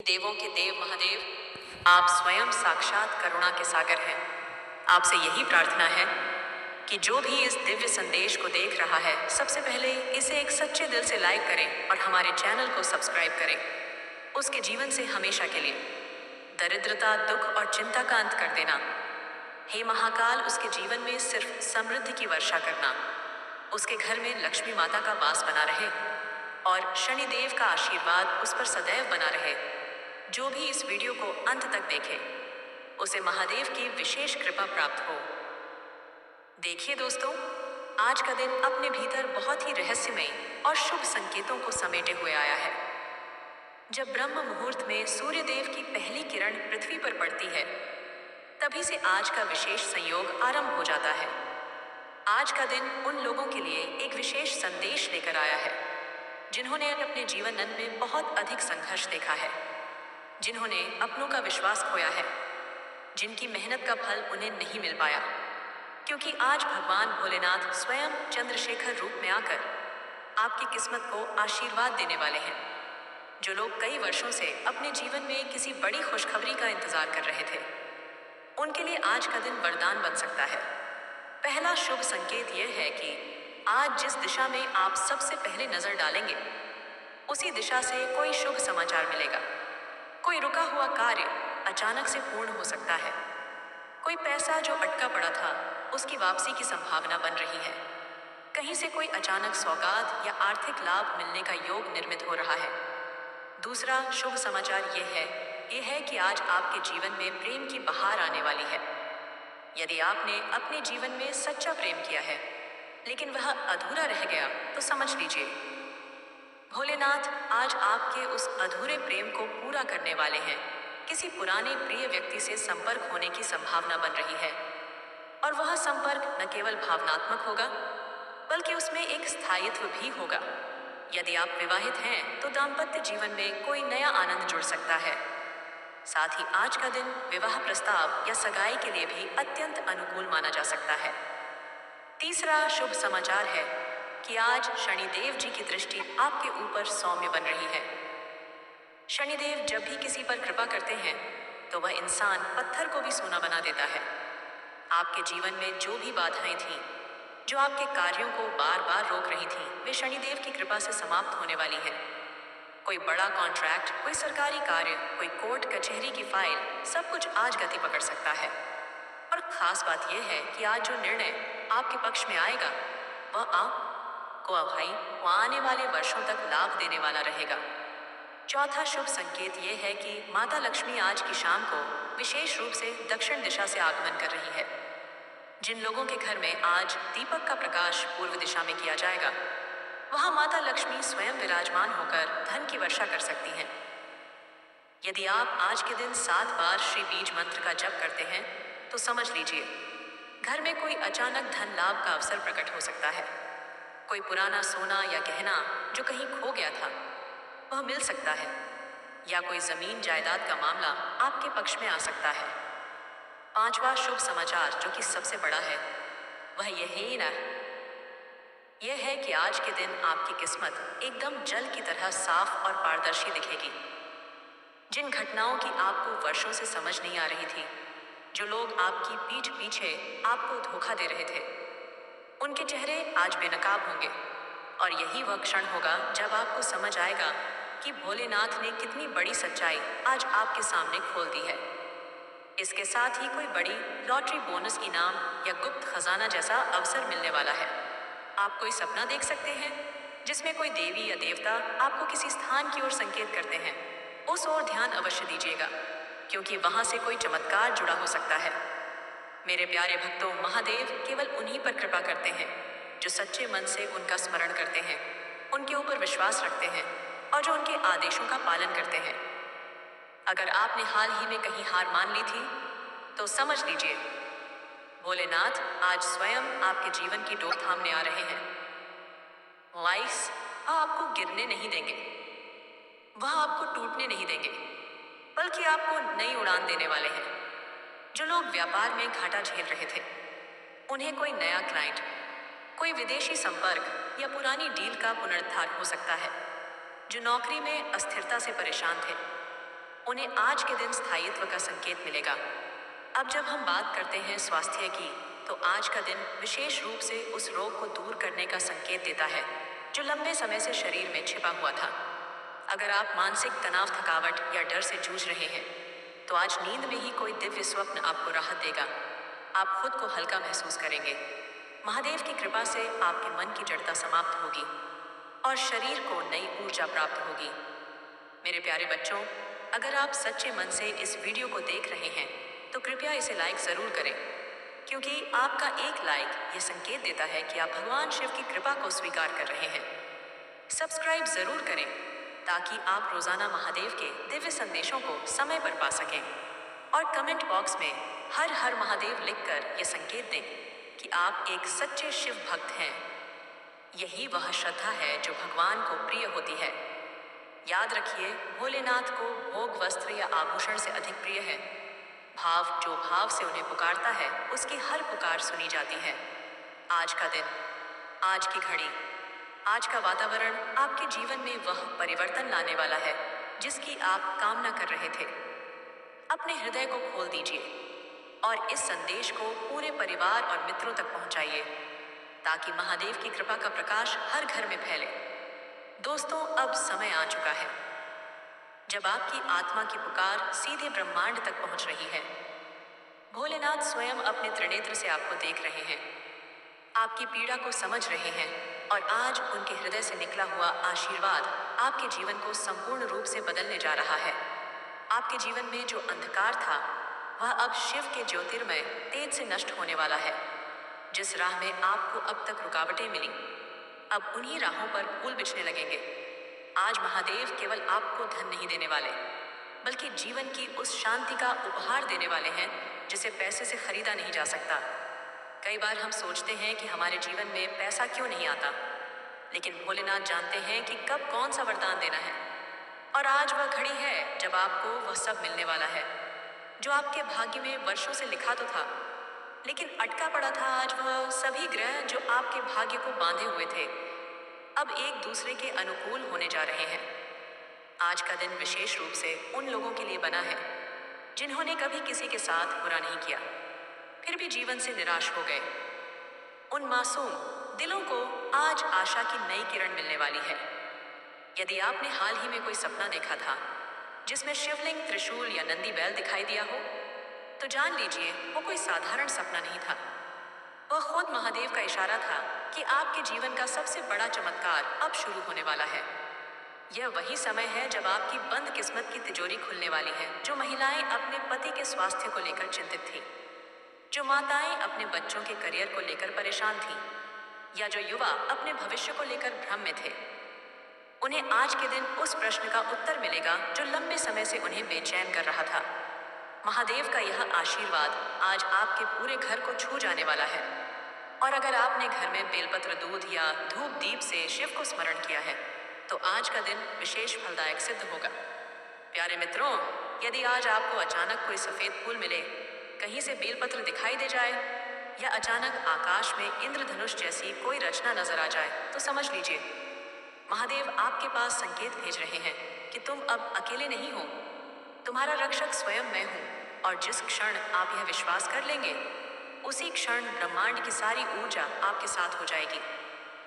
देवों के देव महादेव, आप स्वयं साक्षात करुणा के सागर हैं। आपसे यही प्रार्थना है कि जो भी इस दिव्य संदेश को देख रहा है, सबसे पहले इसे एक सच्चे दिल से लाइक करें और हमारे चैनल को सब्सक्राइब करें। उसके जीवन से हमेशा के लिए दरिद्रता, दुख और चिंता का अंत कर देना। हे महाकाल, उसके जीवन में सिर्फ समृद्धि की वर्षा करना। उसके घर में लक्ष्मी माता का वास बना रहे और शनिदेव का आशीर्वाद उस पर सदैव बना रहे। जो भी इस वीडियो को अंत तक देखे, उसे महादेव की विशेष कृपा प्राप्त हो। देखिए दोस्तों, आज का दिन अपने भीतर बहुत ही रहस्यमय और शुभ संकेतों को समेटे हुए आया है। जब ब्रह्म मुहूर्त में सूर्य देव की पहली किरण पृथ्वी पर पड़ती है, तभी से आज का विशेष संयोग आरंभ हो जाता है। आज का दिन उन लोगों के लिए एक विशेष संदेश लेकर आया है, जिन्होंने अपने जीवन में बहुत अधिक संघर्ष देखा है, जिन्होंने अपनों का विश्वास खोया है, जिनकी मेहनत का फल उन्हें नहीं मिल पाया। क्योंकि आज भगवान भोलेनाथ स्वयं चंद्रशेखर रूप में आकर आपकी किस्मत को आशीर्वाद देने वाले हैं। जो लोग कई वर्षों से अपने जीवन में किसी बड़ी खुशखबरी का इंतजार कर रहे थे, उनके लिए आज का दिन वरदान बन सकता है। पहला शुभ संकेत यह है कि आज जिस दिशा में आप सबसे पहले नजर डालेंगे, उसी दिशा से कोई शुभ समाचार मिलेगा। कोई रुका हुआ कार्य अचानक से पूर्ण हो सकता है। कोई पैसा जो अटका पड़ा था, उसकी वापसी की संभावना बन रही है। कहीं से कोई अचानक सौगात या आर्थिक लाभ मिलने का योग निर्मित हो रहा है। दूसरा शुभ समाचार यह है कि आज आपके जीवन में प्रेम की बहार आने वाली है। यदि आपने अपने जीवन में सच्चा प्रेम किया है, लेकिन वह अधूरा रह गया, तो समझ लीजिए भोलेनाथ आज आपके उस अधूरे प्रेम को पूरा करने वाले हैं। किसी पुराने प्रिय व्यक्ति से संपर्क होने की संभावना बन रही है, और वह संपर्क न केवल भावनात्मक होगा, बल्कि उसमें एक स्थायित्व भी होगा। यदि आप विवाहित हैं, तो दाम्पत्य जीवन में कोई नया आनंद जुड़ सकता है। साथ ही आज का दिन विवाह प्रस्ताव या सगाई के लिए भी अत्यंत अनुकूल माना जा सकता है। तीसरा शुभ समाचार है कि आज शनिदेव जी की दृष्टि आपके ऊपर सौम्य बन रही है। शनिदेव जब भी किसी पर कृपा करते हैं, तो वह इंसान पत्थर को भी सोना बना देता है। आपके जीवन में जो भी बाधाएं थीं, जो आपके कार्यों को बार बार रोक रही थीं, वे शनिदेव की कृपा से समाप्त होने वाली हैं। कोई बड़ा कॉन्ट्रैक्ट, कोई सरकारी कार्य, कोई कोर्ट कचहरी की फाइल, सब कुछ आज गति पकड़ सकता है। और खास बात यह है कि आज जो निर्णय आपके पक्ष में आएगा, वह आपको आने वाले वर्षों तक लाभ देने वाला रहेगा। चौथा शुभ संकेत यह है कि माता लक्ष्मी आज की शाम को विशेष रूप से दक्षिण दिशा से आगमन कर रही है। जिन लोगों के घर में आज दीपक का प्रकाश पूर्व दिशा में किया जाएगा, वहां माता लक्ष्मी स्वयं विराजमान होकर धन की वर्षा कर सकती हैं। यदि आप आज के दिन 7 बार श्री बीज मंत्र का जप करते हैं, तो समझ लीजिए घर में कोई अचानक धन लाभ का अवसर प्रकट हो सकता है। कोई पुराना सोना या गहना जो कहीं खो गया था, वह मिल सकता है, या कोई जमीन जायदाद का मामला आपके पक्ष में आ सकता है। पांचवा शुभ समाचार, जो कि सबसे बड़ा है, वह यह है कि आज के दिन आपकी किस्मत एकदम जल की तरह साफ और पारदर्शी दिखेगी। जिन घटनाओं की आपको वर्षों से समझ नहीं आ रही थी, जो लोग आपकी पीठ पीछे आपको धोखा दे रहे थे, उनके चेहरे आज बेनकाब होंगे। और यही वह क्षण होगा जब आपको समझ आएगा कि भोलेनाथ ने कितनी बड़ी सच्चाई आज आपके सामने खोल दी है। इसके साथ ही कोई बड़ी लॉटरी, बोनस इनाम या गुप्त खजाना जैसा अवसर मिलने वाला है। आप कोई सपना देख सकते हैं जिसमें कोई देवी या देवता आपको किसी स्थान की ओर संकेत करते हैं। उस ओर ध्यान अवश्य दीजिएगा, क्योंकि वहां से कोई चमत्कार जुड़ा हो सकता है। मेरे प्यारे भक्तों, महादेव केवल उन्हीं पर कृपा करते हैं जो सच्चे मन से उनका स्मरण करते हैं, उनके ऊपर विश्वास रखते हैं और जो उनके आदेशों का पालन करते हैं। अगर आपने हाल ही में कहीं हार मान ली थी, तो समझ लीजिए भोलेनाथ आज स्वयं आपके जीवन की डोर थामने आ रहे हैं। वह आपको गिरने नहीं देंगे, वह आपको टूटने नहीं देंगे, बल्कि आपको नई उड़ान देने वाले हैं। जो लोग व्यापार में घाटा झेल रहे थे, उन्हें कोई नया क्लाइंट, कोई विदेशी संपर्क या पुरानी डील का पुनरुद्धार हो सकता है। जो नौकरी में अस्थिरता से परेशान थे, उन्हें आज के दिन स्थायित्व का संकेत मिलेगा। अब जब हम बात करते हैं स्वास्थ्य की, तो आज का दिन विशेष रूप से उस रोग को दूर करने का संकेत देता है जो लंबे समय से शरीर में छिपा हुआ था। अगर आप मानसिक तनाव, थकावट या डर से जूझ रहे हैं, तो आज नींद में ही कोई दिव्य स्वप्न आपको राहत देगा। आप खुद को हल्का महसूस करेंगे। महादेव की कृपा से आपके मन की जड़ता समाप्त होगी और शरीर को नई ऊर्जा प्राप्त होगी। मेरे प्यारे बच्चों, अगर आप सच्चे मन से इस वीडियो को देख रहे हैं, तो कृपया इसे लाइक जरूर करें, क्योंकि आपका एक लाइक ये संकेत देता है कि आप भगवान शिव की कृपा को स्वीकार कर रहे हैं। सब्सक्राइब जरूर करें ताकि आप रोजाना महादेव के दिव्य संदेशों को समय पर पा सकें, और कमेंट बॉक्स में हर हर महादेव लिखकर यह संकेत दें कि आप एक सच्चे शिव भक्त हैं। यही वह श्रद्धा है जो भगवान को प्रिय होती है। याद रखिए, भोलेनाथ को भोग, वस्त्र या आभूषण से अधिक प्रिय है। जो भाव से उन्हें पुकारता है, उसकी हर पुकार सुनी जाती है। आज का दिन, आज की घड़ी, आज का वातावरण आपके जीवन में वह परिवर्तन लाने वाला है जिसकी आप कामना कर रहे थे। अपने हृदय को खोल दीजिए और इस संदेश को पूरे परिवार और मित्रों तक पहुंचाइए, ताकि महादेव की कृपा का प्रकाश हर घर में फैले। दोस्तों, अब समय आ चुका है जब आपकी आत्मा की पुकार सीधे ब्रह्मांड तक पहुंच रही है। भोलेनाथ स्वयं अपने त्रिनेत्र से आपको देख रहे हैं, आपकी पीड़ा को समझ रहे हैं, और आज उनके हृदय से निकला हुआ आशीर्वाद आपके जीवन को संपूर्ण रूप से बदलने जा रहा है। आपके जीवन में जो अंधकार था, वह अब शिव के ज्योतिर्मय तेज से नष्ट होने वाला है। जिस राह में आपको अब तक रुकावटें मिली, अब उन्हीं राहों पर फूल बिछने लगेंगे। आज महादेव केवल आपको धन नहीं देने वाले, बल्कि जीवन की उस शांति का उपहार देने वाले हैं जिसे पैसे से खरीदा नहीं जा सकता। कई बार हम सोचते हैं कि हमारे जीवन में पैसा क्यों नहीं आता, लेकिन भोलेनाथ जानते हैं कि कब कौन सा वरदान देना है। और आज वह घड़ी है जब आपको वह सब मिलने वाला है जो आपके भाग्य में वर्षों से लिखा तो था, लेकिन अटका पड़ा था। आज वह सभी ग्रह जो आपके भाग्य को बांधे हुए थे, अब एक दूसरे के अनुकूल होने जा रहे हैं। आज का दिन विशेष रूप से उन लोगों के लिए बना है जिन्होंने कभी किसी के साथ बुरा नहीं किया, फिर भी जीवन से निराश हो गए। उन मासूम दिलों को आज आशा की नई किरण मिलने वाली है। यदि आपने हाल ही में कोई सपना देखा था जिसमें शिवलिंग, त्रिशूल या नंदी बैल दिखाई दिया हो, तो जान लीजिए वो कोई साधारण सपना नहीं था। वह खुद महादेव का इशारा था कि आपके जीवन का सबसे बड़ा चमत्कार अब शुरू होने वाला है। यह वही समय है जब आपकी बंद किस्मत की तिजोरी खुलने वाली है। जो महिलाएं अपने पति के स्वास्थ्य को लेकर चिंतित थीं, जो माताएं अपने बच्चों के करियर को लेकर परेशान थीं, या जो युवा अपने भविष्य को लेकर भ्रम में थे, उन्हें आज के दिन उस प्रश्न का उत्तर मिलेगा जो लंबे समय से उन्हें बेचैन कर रहा था। महादेव का यह आशीर्वाद आज आपके पूरे घर को छू जाने वाला है। और अगर आपने घर में बेलपत्र, दूध या धूप दीप से शिव को स्मरण किया है, तो आज का दिन विशेष फलदायक सिद्ध होगा। प्यारे मित्रों, यदि आज आपको अचानक कोई सफेद फूल मिले, कहीं से बेलपत्र दिखाई दे जाए, या अचानक आकाश में इंद्रधनुष जैसी कोई रचना नजर आ जाए, तो समझ लीजिए महादेव आपके पास संकेत भेज रहे हैं कि तुम अब अकेले नहीं हो। तुम्हारा रक्षक स्वयं मैं हूं, और जिस क्षण आप यह विश्वास कर लेंगे, उसी क्षण ब्रह्मांड की सारी ऊर्जा आपके साथ हो जाएगी।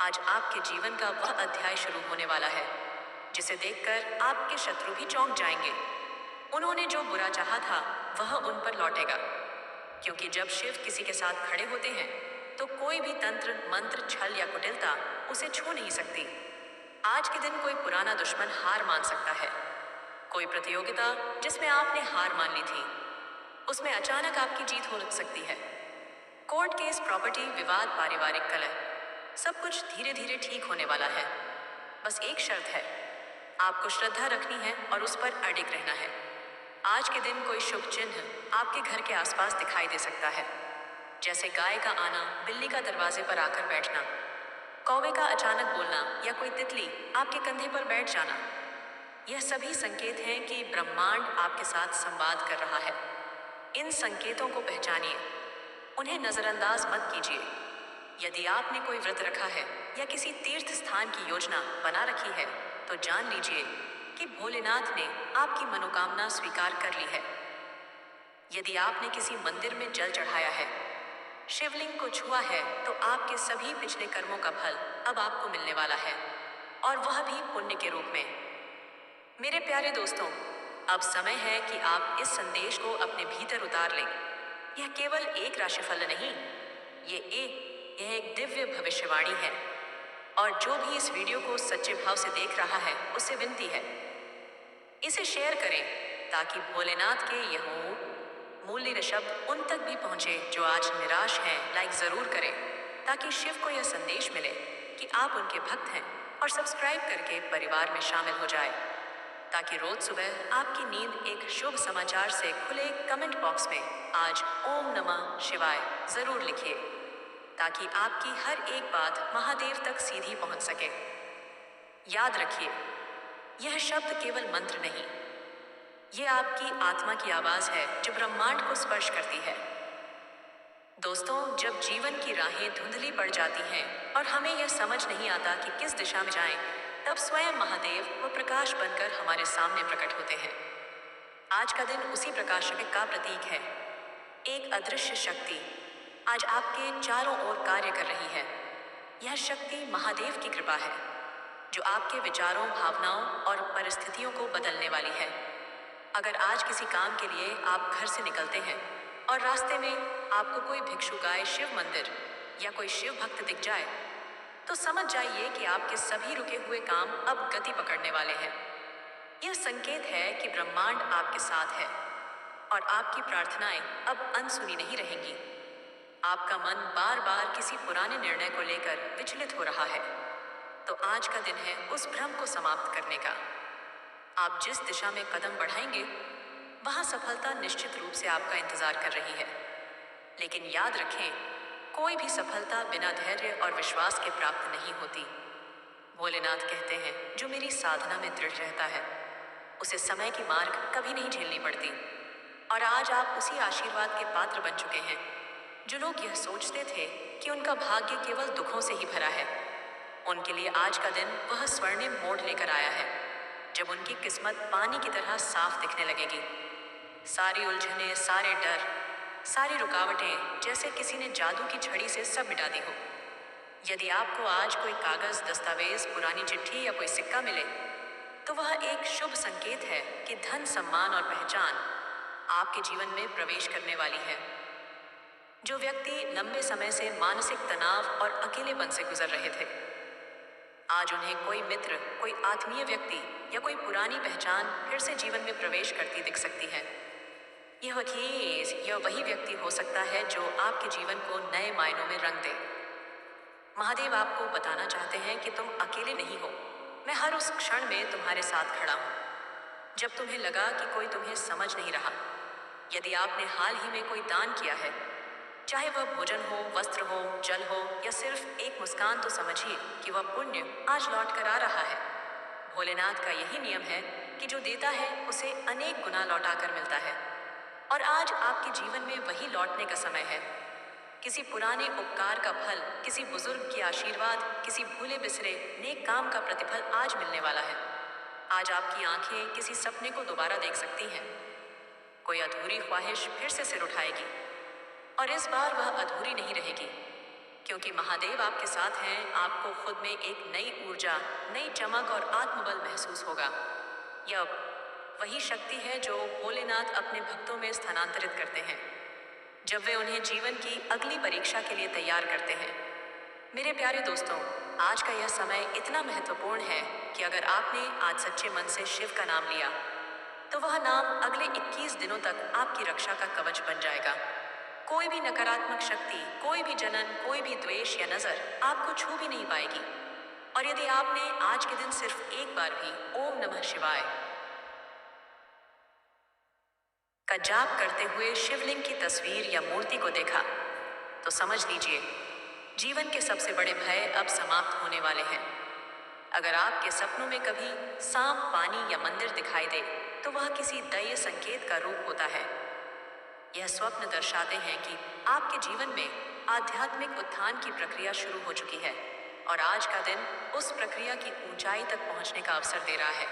आज आपके जीवन का वह अध्याय शुरू होने वाला है जिसे देखकर आपके शत्रु भी चौंक जाएंगे। उन्होंने जो बुरा चाहा था, वह उन पर लौटेगा, क्योंकि जब शिव किसी के साथ खड़े होते हैं, तो कोई भी तंत्र, मंत्र, छल या कुटिलता उसे छू नहीं सकती। आज के दिन कोई पुराना दुश्मन हार मान सकता है। कोई प्रतियोगिता जिसमें आपने हार मान ली थी, उसमें अचानक आपकी जीत हो सकती है। कोर्ट केस, प्रॉपर्टी विवाद, पारिवारिक कलह, सब कुछ धीरे धीरे ठीक होने वाला है। बस एक शर्त है, आपको श्रद्धा रखनी है और उस पर अडिग रहना है। आज के दिन कोई शुभ चिन्ह आपके घर के आसपास दिखाई दे सकता है, जैसे गाय का आना, बिल्ली का दरवाजे पर आकर बैठना, कौवे का अचानक बोलना, या कोई तितली आपके कंधे पर बैठ जाना। यह सभी संकेत हैं कि ब्रह्मांड आपके साथ संवाद कर रहा है। इन संकेतों को पहचानिए, उन्हें नजरअंदाज मत कीजिए। यदि आपने कोई व्रत रखा है या किसी तीर्थ स्थान की योजना बना रखी है, तो जान लीजिए कि भोलेनाथ ने आपकी मनोकामना स्वीकार कर ली है। यदि आपने किसी मंदिर में जल चढ़ाया है, शिवलिंग को छुआ है, तो आपके सभी पिछले कर्मों का फल अब आपको मिलने वाला है, और वह भी पुण्य के रूप में। मेरे प्यारे दोस्तों, अब समय है कि आप इस संदेश को अपने भीतर उतार लें। यह केवल एक राशिफल नहीं, यह एक दिव्य भविष्यवाणी है। और जो भी इस वीडियो को सच्चे भाव से देख रहा है, उससे विनती है, इसे शेयर करें ताकि भोलेनाथ के यह मूल्य शब्द उन तक भी पहुंचे जो आज निराश हैं। लाइक जरूर करें ताकि शिव को यह संदेश मिले कि आप उनके भक्त हैं, और सब्सक्राइब करके परिवार में शामिल हो जाए ताकि रोज सुबह आपकी नींद एक शुभ समाचार से खुले। कमेंट बॉक्स में आज ओम नमः शिवाय जरूर लिखिए ताकि आपकी हर एक बात महादेव तक सीधी पहुंच सके। याद रखिए, यह शब्द केवल मंत्र नहीं, यह आपकी आत्मा की आवाज है जो ब्रह्मांड को स्पर्श करती है। दोस्तों, जब जीवन की राहें धुंधली पड़ जाती हैं और हमें यह समझ नहीं आता कि किस दिशा में जाएं, तब स्वयं महादेव व प्रकाश बनकर हमारे सामने प्रकट होते हैं। आज का दिन उसी प्रकाश का प्रतीक है। एक अदृश्य शक्ति आज आपके चारों ओर कार्य कर रही है। यह शक्ति महादेव की कृपा है जो आपके विचारों, भावनाओं और परिस्थितियों को बदलने वाली है। अगर आज किसी काम के लिए आप घर से निकलते हैं और रास्ते में आपको कोई भिक्षु गाय शिव मंदिर या कोई शिव भक्त दिख जाए, तो समझ जाइए कि आपके सभी रुके हुए काम अब गति पकड़ने वाले हैं। यह संकेत है कि ब्रह्मांड आपके साथ है और आपकी प्रार्थनाएं अब अनसुनी नहीं रहेंगी। आपका मन बार बार किसी पुराने निर्णय को लेकर विचलित हो रहा है, तो आज का दिन है उस भ्रम को समाप्त करने का। आप जिस दिशा में कदम बढ़ाएंगे, वहां सफलता निश्चित रूप से आपका इंतजार कर रही है। लेकिन याद रखें, कोई भी सफलता बिना धैर्य और विश्वास के प्राप्त नहीं होती। भोलेनाथ कहते हैं, जो मेरी साधना में दृढ़ रहता है, उसे समय की मार्ग कभी नहीं झेलनी पड़ती। और आज आप उसी आशीर्वाद के पात्र बन चुके हैं। जो लोग यह सोचते थे कि उनका भाग्य केवल दुखों से ही भरा है, उनके लिए आज का दिन वह स्वर्णिम मोड़ लेकर आया है, जब उनकी किस्मत पानी की तरह साफ दिखने लगेगी। सारी उलझनें, सारे डर, सारी रुकावटें जैसे किसी ने जादू की छड़ी से सब मिटा दी हो। यदि आपको आज कोई कागज, दस्तावेज, पुरानी चिट्ठी या कोई सिक्का मिले, तो वह एक शुभ संकेत है कि धन, सम्मान और पहचान आपके जीवन में प्रवेश करने वाली है। जो व्यक्ति लंबे समय से मानसिक तनाव और अकेलेपन से गुजर रहे थे, आज उन्हें कोई मित्र, कोई आत्मीय व्यक्ति या कोई पुरानी पहचान फिर से जीवन में प्रवेश करती दिख सकती है। यह वही व्यक्ति हो सकता है जो आपके जीवन को नए मायनों में रंग दे। महादेव आपको बताना चाहते हैं कि तुम अकेले नहीं हो। मैं हर उस क्षण में तुम्हारे साथ खड़ा हूं जब तुम्हें लगा कि कोई तुम्हें समझ नहीं रहा। यदि आपने हाल ही में कोई दान किया है, चाहे वह भोजन हो, वस्त्र हो, जल हो या सिर्फ एक मुस्कान, तो समझिए कि वह पुण्य आज लौट कर आ रहा है। भोलेनाथ का यही नियम है कि जो देता है उसे अनेक गुना लौटा कर मिलता है, और आज आपके जीवन में वही लौटने का समय है। किसी पुराने उपकार का फल, किसी बुजुर्ग की आशीर्वाद, किसी भूले बिसरे नेक काम का प्रतिफल आज मिलने वाला है। आज आपकी आंखें किसी सपने को दोबारा देख सकती हैं। कोई अधूरी ख्वाहिश फिर से सिर उठाएगी, और इस बार वह अधूरी नहीं रहेगी, क्योंकि महादेव आपके साथ हैं। आपको खुद में एक नई ऊर्जा, नई चमक और आत्मबल महसूस होगा। यह वही शक्ति है जो भोलेनाथ अपने भक्तों में स्थानांतरित करते हैं जब वे उन्हें जीवन की अगली परीक्षा के लिए तैयार करते हैं। मेरे प्यारे दोस्तों, आज का यह समय इतना महत्वपूर्ण है कि अगर आपने आज सच्चे मन से शिव का नाम लिया, तो वह नाम अगले 21 दिनों तक आपकी रक्षा का कवच बन जाएगा। कोई भी नकारात्मक शक्ति, कोई भी जलन, कोई भी द्वेष या नजर आपको छू भी नहीं पाएगी। और यदि आपने आज के दिन सिर्फ एक बार भी ओम नमः शिवाय का जाप करते हुए शिवलिंग की तस्वीर या मूर्ति को देखा, तो समझ लीजिए जीवन के सबसे बड़े भय अब समाप्त होने वाले हैं। अगर आपके सपनों में कभी सांप, पानी या मंदिर दिखाई दे, तो वह किसी दैवीय संकेत का रूप होता है। यह स्वप्न दर्शाते हैं कि आपके जीवन में आध्यात्मिक उत्थान की प्रक्रिया शुरू हो चुकी है, और आज का दिन उस प्रक्रिया की ऊंचाई तक पहुंचने का अवसर दे रहा है।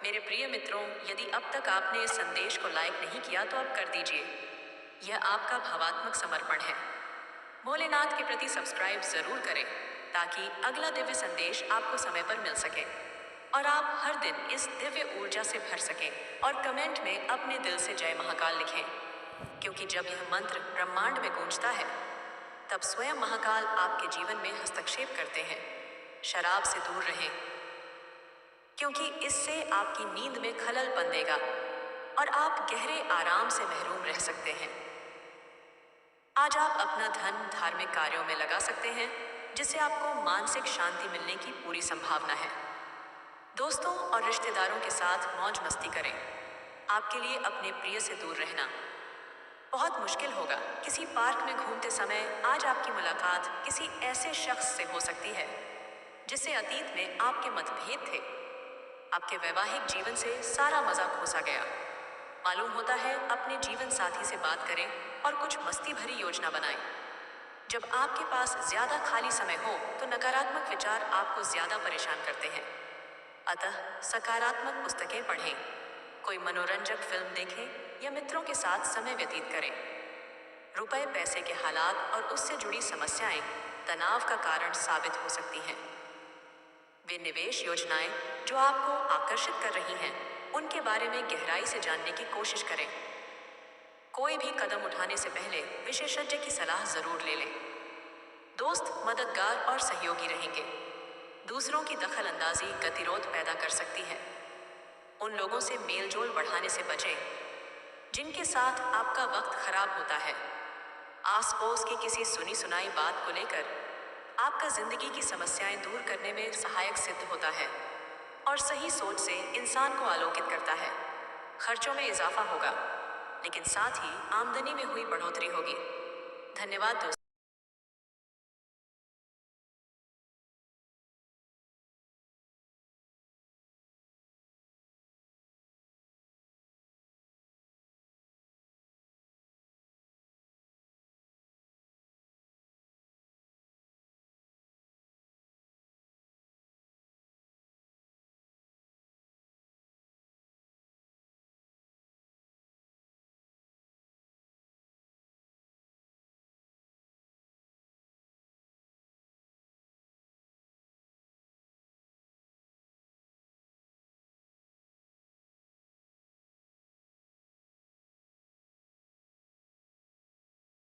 मेरे प्रिय मित्रों, यदि अब तक आपने इस संदेश को लाइक नहीं किया तो अब कर दीजिए। यह आपका भावात्मक समर्पण है। भोलेनाथ के प्रति सब्सक्राइब जरूर करें ताकि अगला दिव्य संदेश आपको समय पर मिल सके और आप हर दिन इस दिव्य ऊर्जा से भर सकें और कमेंट में अपने दिल से जय महाकाल लिखें, क्योंकि जब यह मंत्र ब्रह्मांड में गूंजता है तब स्वयं महाकाल आपके जीवन में हस्तक्षेप करते हैं। शराब से दूर रहें, क्योंकि इससे आपकी नींद में खलल बंधेगा और आप गहरे आराम से महरूम रह सकते हैं। आज आप अपना धन धार्मिक कार्यों में लगा सकते हैं, जिससे आपको मानसिक शांति मिलने की पूरी संभावना है। दोस्तों और रिश्तेदारों के साथ मौज मस्ती करें। आपके लिए अपने प्रिय से दूर रहना बहुत मुश्किल होगा। किसी पार्क में घूमते समय आज आपकी मुलाकात किसी ऐसे शख्स से हो सकती है जिससे अतीत में आपके मतभेद थे। आपके वैवाहिक जीवन से सारा मजा खोसा गया। मालूम होता है अपने जीवन साथी से बात करें और कुछ मस्ती भरी योजना बनाएं। जब आपके पास ज्यादा खाली समय हो तो नकारात्मक विचार आपको ज्यादा परेशान करते हैं। अतः सकारात्मक पुस्तकें पढ़ें, कोई मनोरंजक फिल्म देखें या मित्रों के साथ समय व्यतीत करें। रुपए पैसे के हालात और उससे जुड़ी समस्याएं तनाव का कारण साबित हो सकती हैं। वे निवेश योजनाएं जो आपको आकर्षित कर रही हैं, उनके बारे में गहराई से जानने की कोशिश करें। कोई भी कदम उठाने से पहले विशेषज्ञ की सलाह जरूर ले लें। दोस्त मददगार और सहयोगी रहेंगे। दूसरों की दखल अंदाजी गतिरोध पैदा कर सकती है। उन लोगों से मेलजोल बढ़ाने से बचें जिनके साथ आपका वक्त खराब होता है। आस पड़ोस की किसी सुनी सुनाई बात को लेकर आपका जिंदगी की समस्याएं दूर करने में सहायक सिद्ध होता है और सही सोच से इंसान को आलोकित करता है। खर्चों में इजाफा होगा, लेकिन साथ ही आमदनी में हुई बढ़ोतरी होगी। धन्यवाद दोस्तों।